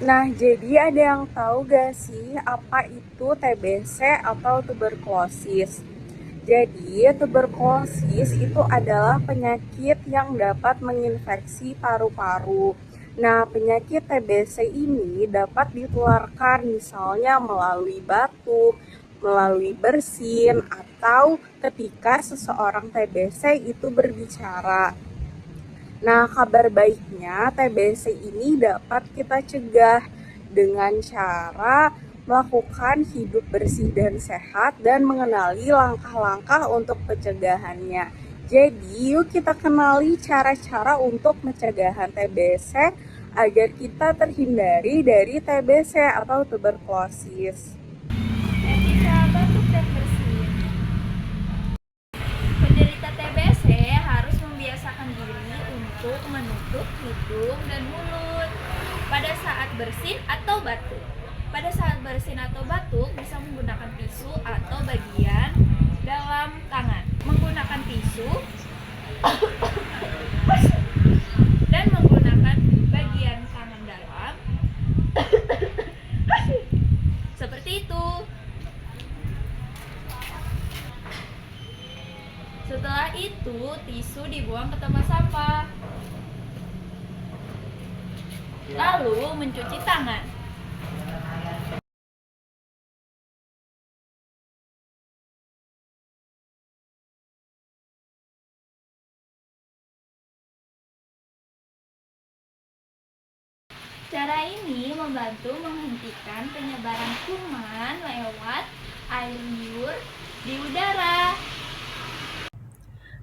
Nah, jadi ada yang tahu gak sih apa itu TBC atau tuberkulosis? Jadi, tuberkulosis itu adalah penyakit yang dapat menginfeksi paru-paru. Nah, penyakit TBC ini dapat ditularkan misalnya melalui batuk, melalui bersin, atau ketika seseorang TBC itu berbicara. Nah, kabar baiknya TBC ini dapat kita cegah dengan cara melakukan hidup bersih dan sehat dan mengenali langkah-langkah untuk pencegahannya. Jadi, yuk kita kenali cara-cara untuk pencegahan TBC agar kita terhindari dari TBC atau tuberkulosis. Etika batuk dan bersin. Penderita TBC harus membiasakan diri untuk menutup hidung dan mulut pada saat bersin atau batuk. Pada saat bersin atau batuk bisa menggunakan tisu atau bagian dalam tangan. Menggunakan tisu dan menggunakan bagian tangan dalam seperti itu. Setelah itu, tisu dibuang ke tempat sampah. Lalu mencuci tangan. Cara ini membantu menghentikan penyebaran kuman lewat air liur di udara.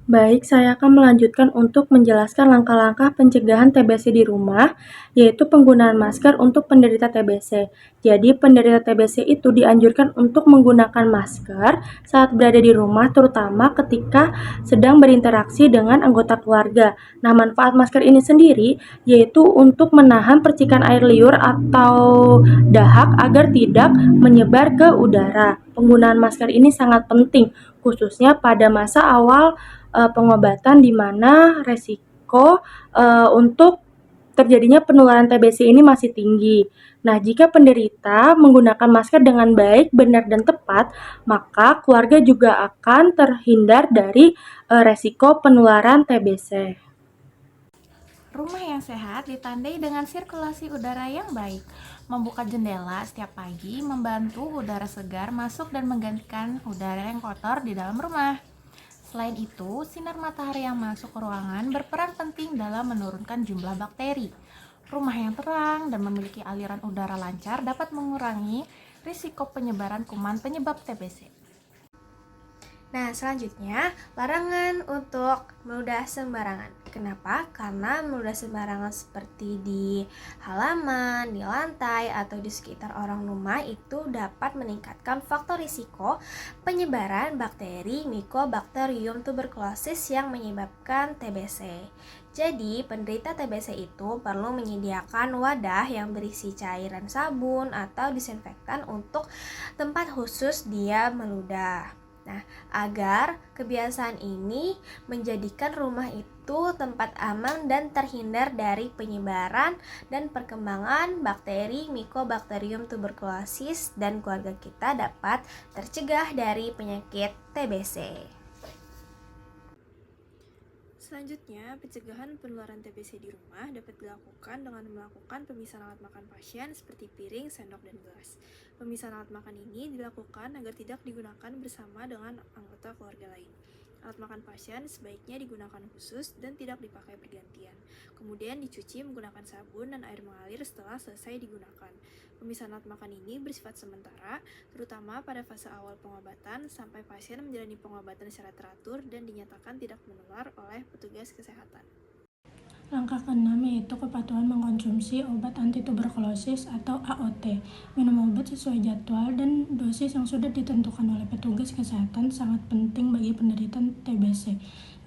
Baik, saya akan melanjutkan untuk menjelaskan langkah-langkah pencegahan TBC di rumah, yaitu penggunaan masker untuk penderita TBC. Jadi, penderita TBC itu dianjurkan untuk menggunakan masker saat berada di rumah, terutama ketika sedang berinteraksi dengan anggota keluarga. Nah, manfaat masker ini sendiri yaitu untuk menahan percikan air liur atau dahak agar tidak menyebar ke udara. Penggunaan masker ini sangat penting, khususnya pada masa awal pengobatan di mana resiko untuk terjadinya penularan TBC ini masih tinggi. Nah, jika penderita menggunakan masker dengan baik, benar dan tepat, maka keluarga juga akan terhindar dari resiko penularan TBC. Rumah yang sehat ditandai dengan sirkulasi udara yang baik. Membuka jendela setiap pagi membantu udara segar masuk dan menggantikan udara yang kotor di dalam rumah. Selain itu, sinar matahari yang masuk ke ruangan berperan penting dalam menurunkan jumlah bakteri. Rumah yang terang dan memiliki aliran udara lancar dapat mengurangi risiko penyebaran kuman penyebab TBC. Nah, selanjutnya, larangan untuk meludah sembarangan. Kenapa? Karena meludah sembarangan seperti di halaman, di lantai, atau di sekitar orang rumah itu dapat meningkatkan faktor risiko penyebaran bakteri Mycobacterium tuberculosis yang menyebabkan TBC. Jadi, penderita TBC itu perlu menyediakan wadah yang berisi cairan sabun atau disinfektan untuk tempat khusus dia meludah. Nah, agar kebiasaan ini menjadikan rumah itu tempat aman dan terhindar dari penyebaran dan perkembangan bakteri Mycobacterium tuberculosis dan keluarga kita dapat tercegah dari penyakit TBC. Selanjutnya, pencegahan penularan TBC di rumah dapat dilakukan dengan melakukan pemisahan alat makan pasien seperti piring, sendok, dan gelas. Pemisahan alat makan ini dilakukan agar tidak digunakan bersama dengan anggota keluarga lain. Alat makan pasien sebaiknya digunakan khusus dan tidak dipakai bergantian. Kemudian dicuci menggunakan sabun dan air mengalir setelah selesai digunakan. Pemisahan alat makan ini bersifat sementara, terutama pada fase awal pengobatan sampai pasien menjalani pengobatan secara teratur dan dinyatakan tidak menular oleh petugas kesehatan. Langkah ke-6 yaitu kepatuhan mengkonsumsi obat anti-tuberkulosis atau AOT. Minum obat sesuai jadwal dan dosis yang sudah ditentukan oleh petugas kesehatan sangat penting bagi penderita TBC.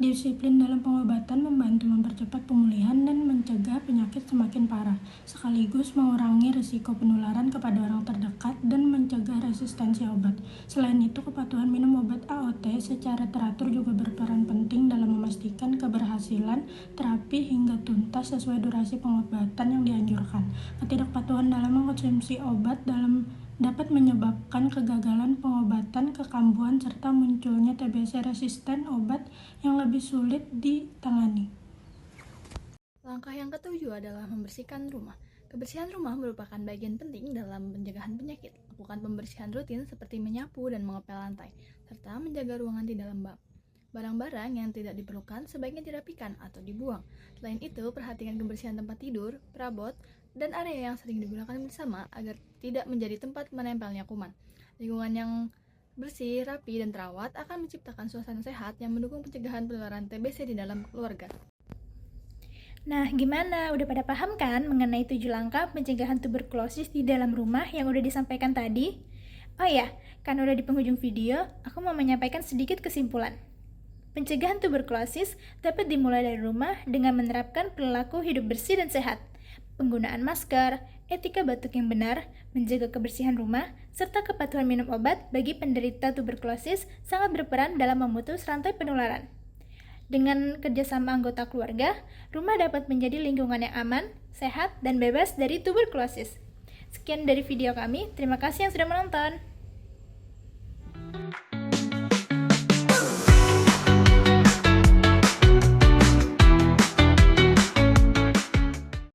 Disiplin dalam pengobatan membantu mempercepat pemulihan dan mencegah penyakit semakin parah, sekaligus mengurangi risiko penularan kepada orang terdekat dan mencegah resistensi obat. Selain itu, kepatuhan minum obat AOT secara teratur juga berperan penting dalam memastikan keberhasilan terapi hingga hingga tuntas sesuai durasi pengobatan yang dianjurkan. Ketidakpatuhan dalam mengkonsumsi obat dapat menyebabkan kegagalan pengobatan, kekambuhan, serta munculnya TBC resisten obat yang lebih sulit ditangani. Langkah yang ketujuh adalah membersihkan rumah. Kebersihan rumah merupakan bagian penting dalam pencegahan penyakit. Lakukan pembersihan rutin seperti menyapu dan mengepel lantai, serta menjaga ruangan tidak lembab. Barang-barang yang tidak diperlukan sebaiknya dirapikan atau dibuang. Selain itu, perhatikan kebersihan tempat tidur, perabot, dan area yang sering digunakan bersama agar tidak menjadi tempat menempelnya kuman. Lingkungan yang bersih, rapi, dan terawat akan menciptakan suasana sehat yang mendukung pencegahan penularan TBC di dalam keluarga. Nah, gimana? Udah pada paham kan mengenai 7 langkah pencegahan tuberkulosis di dalam rumah yang udah disampaikan tadi? Oh ya, kan udah di penghujung video, aku mau menyampaikan sedikit kesimpulan. Pencegahan tuberkulosis dapat dimulai dari rumah dengan menerapkan perilaku hidup bersih dan sehat, penggunaan masker, etika batuk yang benar, menjaga kebersihan rumah, serta kepatuhan minum obat bagi penderita tuberkulosis sangat berperan dalam memutus rantai penularan. Dengan kerjasama anggota keluarga, rumah dapat menjadi lingkungan yang aman, sehat, dan bebas dari tuberkulosis. Sekian dari video kami, terima kasih yang sudah menonton.